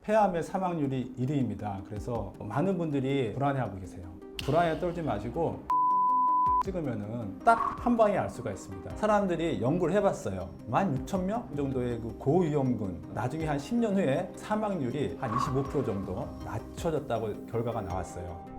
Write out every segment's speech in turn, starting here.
폐암의 사망률이 1위입니다. 그래서 많은 분들이 불안해하고 계세요. 불안에 떨지 마시고 찍으면은 딱 한 방에 알 수가 있습니다. 사람들이 연구를 해봤어요. 16,000명 정도의 그 고위험군, 나중에 한 10년 후에 사망률이 한 25% 정도 낮춰졌다고 결과가 나왔어요.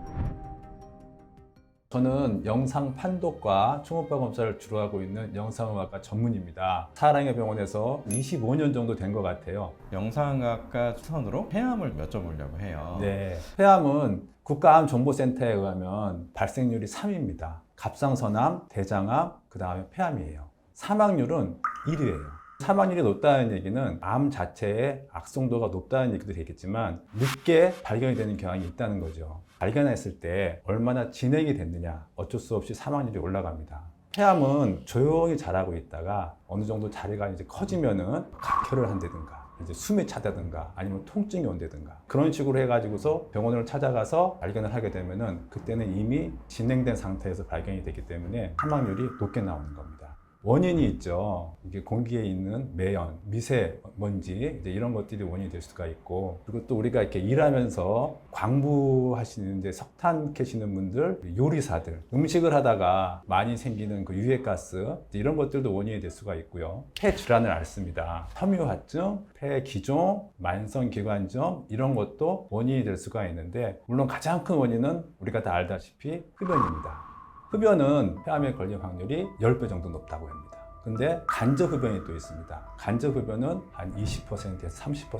저는 영상 판독과 초음파 검사를 주로 하고 있는 영상의학과 전문의입니다. 사랑의 병원에서 25년 정도 된 것 같아요. 영상학과 수선으로 폐암을 여쭤보려고 해요. 네, 폐암은 국가암정보센터에 의하면 발생률이 3위입니다. 갑상선암, 대장암, 그 다음에 폐암이에요. 사망률은 1위예요. 사망률이 높다는 얘기는 암 자체의 악성도가 높다는 얘기도 되겠지만 늦게 발견이 되는 경향이 있다는 거죠. 발견했을 때 얼마나 진행이 됐느냐, 어쩔 수 없이 사망률이 올라갑니다. 폐암은 조용히 자라고 있다가 어느 정도 자리가 이제 커지면은 각혈을 한다든가 이제 숨이 차다든가 아니면 통증이 온다든가 그런 식으로 해가지고서 병원을 찾아가서 발견을 하게 되면은 그때는 이미 진행된 상태에서 발견이 되기 때문에 사망률이 높게 나오는 겁니다. 원인이 있죠. 이게 공기에 있는 매연, 미세먼지 이제 이런 것들이 원인이 될 수가 있고, 그리고 또 우리가 이렇게 일하면서 광부하시는 이제 석탄 캐시는 분들, 요리사들 음식을 하다가 많이 생기는 그 유해가스 이런 것들도 원인이 될 수가 있고요. 폐 질환을 앓습니다. 섬유화증, 폐기종, 만성기관증 이런 것도 원인이 될 수가 있는데, 물론 가장 큰 원인은 우리가 다 알다시피 흡연입니다. 흡연은 폐암에 걸릴 확률이 10배 정도 높다고 합니다. 근데 간접흡연이 또 있습니다. 간접흡연은 한 20%에서 30%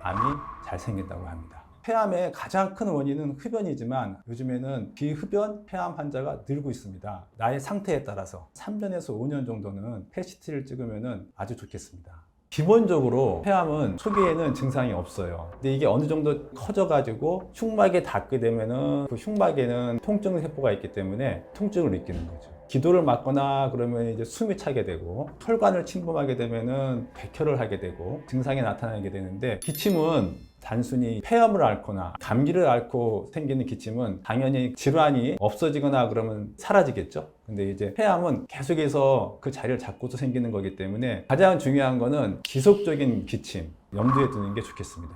암이 잘 생긴다고 합니다. 폐암의 가장 큰 원인은 흡연이지만 요즘에는 비흡연 폐암 환자가 늘고 있습니다. 나의 상태에 따라서 3년에서 5년 정도는 PET를 찍으면 아주 좋겠습니다. 기본적으로 폐암은 초기에는 증상이 없어요. 근데 이게 어느 정도 커져가지고 흉막에 닿게 되면은 그 흉막에는 통증 세포가 있기 때문에 통증을 느끼는 거죠. 기도를 맞거나 그러면 이제 숨이 차게 되고, 혈관을 침범하게 되면은 백혈을 하게 되고 증상이 나타나게 되는데, 기침은 단순히 폐암을 앓거나 감기를 앓고 생기는 기침은 당연히 질환이 없어지거나 그러면 사라지겠죠. 근데 이제 폐암은 계속해서 그 자리를 잡고서 생기는 거기 때문에 가장 중요한 거는 지속적인 기침 염두에 두는 게 좋겠습니다.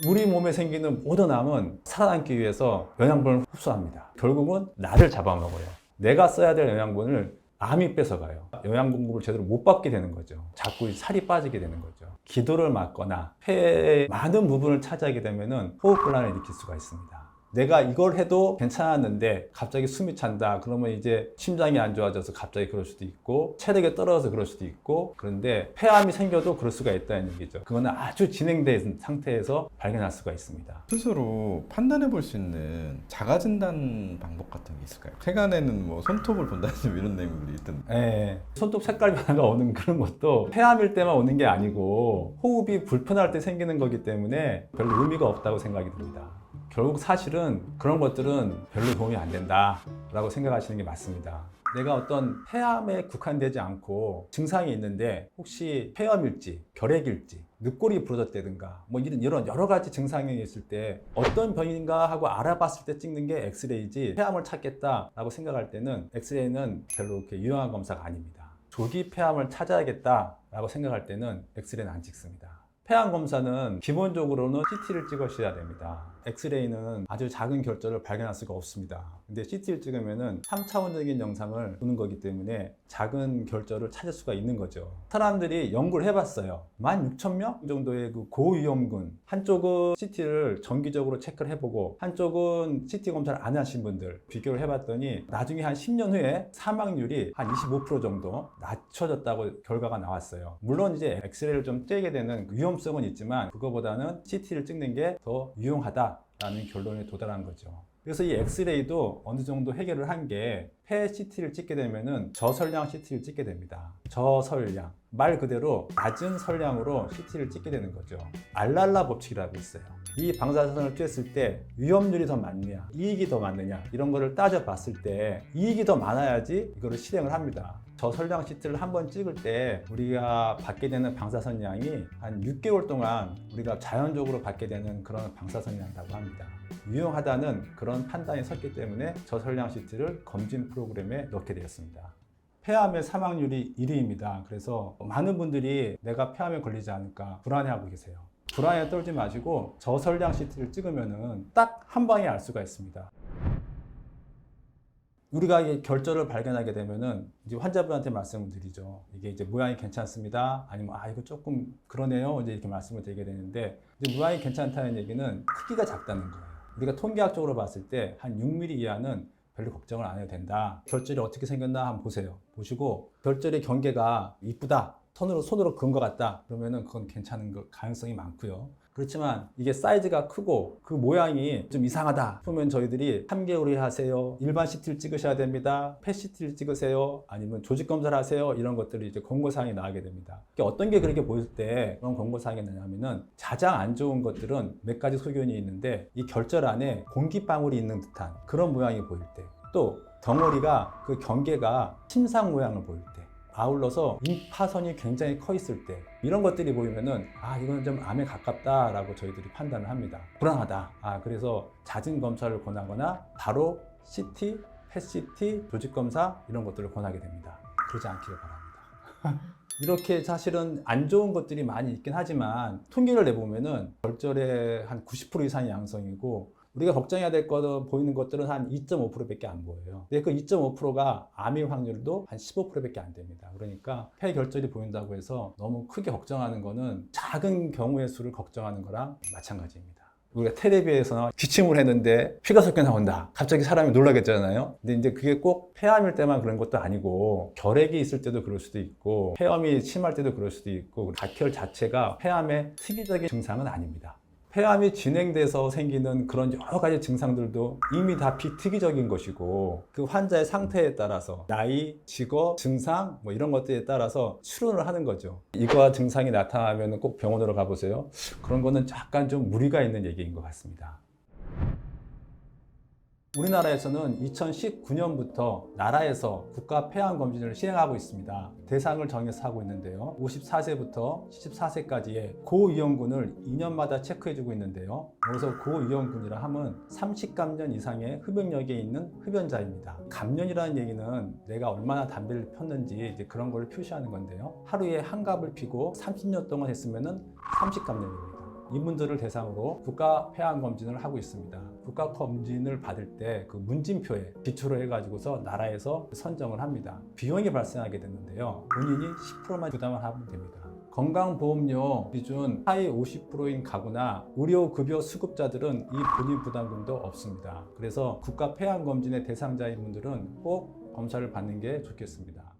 우리 몸에 생기는 모든 암은 살아남기 위해서 영양분을 흡수합니다. 결국은 나를 잡아먹어요. 내가 써야 될 영양분을 암이 뺏어가요. 영양 공급을 제대로 못 받게 되는 거죠. 자꾸 살이 빠지게 되는 거죠. 기도를 막거나 폐의 많은 부분을 차지하게 되면 호흡곤란을 일으킬 수가 있습니다. 내가 이걸 해도 괜찮았는데 갑자기 숨이 찬다 그러면 이제 심장이 안 좋아져서 갑자기 그럴 수도 있고, 체력이 떨어져서 그럴 수도 있고, 그런데 폐암이 생겨도 그럴 수가 있다는 얘기죠. 그거는 아주 진행된 상태에서 발견할 수가 있습니다. 스스로 판단해 볼 수 있는 자가 진단 방법 같은 게 있을까요? 세간에는 뭐 손톱을 본다든지 이런 내용들이 있던데. 네, 손톱 색깔 변화가 오는 그런 것도 폐암일 때만 오는 게 아니고 호흡이 불편할 때 생기는 거기 때문에 별로 의미가 없다고 생각이 듭니다. 결국 사실은 그런 것들은 별로 도움이 안 된다라고 생각하시는 게 맞습니다. 내가 어떤 폐암에 국한되지 않고 증상이 있는데 혹시 폐암일지, 결핵일지, 늑골이 부러졌다든가 뭐 이런 여러 가지 증상이 있을 때 어떤 병인가 하고 알아봤을 때 찍는 게 엑스레이지, 폐암을 찾겠다라고 생각할 때는 엑스레이는 별로 그렇게 유용한 검사가 아닙니다. 조기 폐암을 찾아야겠다라고 생각할 때는 엑스레이는 안 찍습니다. 폐암 검사는 기본적으로는 CT를 찍으셔야 됩니다. 엑스레이는 아주 작은 결절을 발견할 수가 없습니다. 근데 CT를 찍으면은 3차원적인 영상을 보는 거기 때문에 작은 결절을 찾을 수가 있는 거죠. 사람들이 연구를 해봤어요. 16,000명 정도의 그 고위험군, 한쪽은 CT를 정기적으로 체크를 해보고 한쪽은 CT 검사를 안 하신 분들 비교를 해봤더니 나중에 한 10년 후에 사망률이 한 25% 정도 낮춰졌다고 결과가 나왔어요. 물론 이제 엑스레이를 좀 떼게 되는 위험성은 있지만 그거보다는 CT를 찍는 게 더 유용하다라는 결론에 도달한 거죠. 그래서 이 엑스레이도 어느 정도 해결을 한 게 폐 CT를 찍게 되면은 저설량 CT를 찍게 됩니다. 저설량, 말 그대로 낮은 설량으로 CT를 찍게 되는 거죠. 알랄라 법칙이라고 있어요. 이 방사선을 쬐었을 때 위험률이 더 많느냐, 이익이 더 많느냐 이런 거를 따져봤을 때 이익이 더 많아야지 이거를 실행을 합니다. 저설량 CT를 한번 찍을 때 우리가 받게 되는 방사선 양이 한 6개월 동안 우리가 자연적으로 받게 되는 그런 방사선 양이라고 합니다. 유용하다는 그런 판단이 섰기 때문에 저설량 CT를 검진 프로그램에 넣게 되었습니다. 폐암의 사망률이 1위입니다. 그래서 많은 분들이 내가 폐암에 걸리지 않을까 불안해하고 계세요. 불안에 떨지 마시고 저설량 CT를 찍으면은 딱 한 방에 알 수가 있습니다. 우리가 이 결절을 발견하게 되면은 이제 환자분한테 말씀을 드리죠. 이게 이제 모양이 괜찮습니다. 아니면 이거 조금 그러네요. 이제 이렇게 말씀을 드리게 되는데, 이제 모양이 괜찮다는 얘기는 크기가 작다는 거예요. 우리가 통계학적으로 봤을 때 한 6mm 이하는 별로 걱정을 안 해도 된다. 결절이 어떻게 생겼나 한번 보세요. 보시고 결절의 경계가 이쁘다. 손으로 그은 것 같다. 그러면은 그건 괜찮은 가능성이 많고요. 그렇지만 이게 사이즈가 크고 그 모양이 좀 이상하다 싶으면 저희들이 3개월 하세요, 일반 CT를 찍으셔야 됩니다, 펫 CT를 찍으세요, 아니면 조직 검사를 하세요, 이런 것들이 이제 권고사항이 나오게 됩니다. 어떤 게 그렇게 보일 때 그런 권고사항이 나냐면은 가장 안 좋은 것들은 몇 가지 소견이 있는데, 이 결절 안에 공기방울이 있는 듯한 그런 모양이 보일 때, 또 덩어리가 그 경계가 침상 모양을 보일 때, 아울러서 임파선이 굉장히 커 있을 때, 이런 것들이 보이면은 이건 좀 암에 가깝다라고 저희들이 판단을 합니다. 불안하다. 그래서 잦은 검사를 권하거나 바로 CT, 펫CT, 조직검사 이런 것들을 권하게 됩니다. 그러지 않기를 바랍니다. 이렇게 사실은 안 좋은 것들이 많이 있긴 하지만 통계를 내보면은 결절의 한 90% 이상이 양성이고, 우리가 걱정해야 될 거 보이는 것들은 한 2.5%밖에 안 보여요. 근데 그 2.5%가 암의 확률도 한 15%밖에 안 됩니다. 그러니까 폐결절이 보인다고 해서 너무 크게 걱정하는 거는 작은 경우의 수를 걱정하는 거랑 마찬가지입니다. 우리가 텔레비에서 기침을 했는데 피가 섞여 나온다. 갑자기 사람이 놀라겠잖아요. 근데 이제 그게 꼭 폐암일 때만 그런 것도 아니고, 결핵이 있을 때도 그럴 수도 있고, 폐암이 심할 때도 그럴 수도 있고, 각혈 자체가 폐암의 특이적인 증상은 아닙니다. 폐암이 진행돼서 생기는 그런 여러 가지 증상들도 이미 다 비특이적인 것이고, 그 환자의 상태에 따라서 나이, 직업, 증상 이런 것들에 따라서 추론을 하는 거죠. 이거와 증상이 나타나면 꼭 병원으로 가보세요. 그런 거는 약간 좀 무리가 있는 얘기인 것 같습니다. 우리나라에서는 2019년부터 나라에서 국가 폐암 검진을 시행하고 있습니다. 대상을 정해서 하고 있는데요. 54세부터 74세까지의 고위험군을 2년마다 체크해주고 있는데요. 그래서 고위험군이라 함은 30감년 이상의 흡연력이 있는 흡연자입니다. 감년이라는 얘기는 내가 얼마나 담배를 폈는지 이제 그런 걸 표시하는 건데요. 하루에 한 갑을 피고 30년 동안 했으면은 30감년입니다. 이분들을 대상으로 국가 폐암 검진을 하고 있습니다. 국가 검진을 받을 때 그 문진표에 기초로 해가지고서 나라에서 선정을 합니다. 비용이 발생하게 되는데요. 본인이 10%만 부담을 하면 됩니다. 건강보험료 기준 하위 50%인 가구나 의료급여 수급자들은 이 본인 부담금도 없습니다. 그래서 국가 폐암 검진의 대상자인 분들은 꼭 검사를 받는 게 좋겠습니다.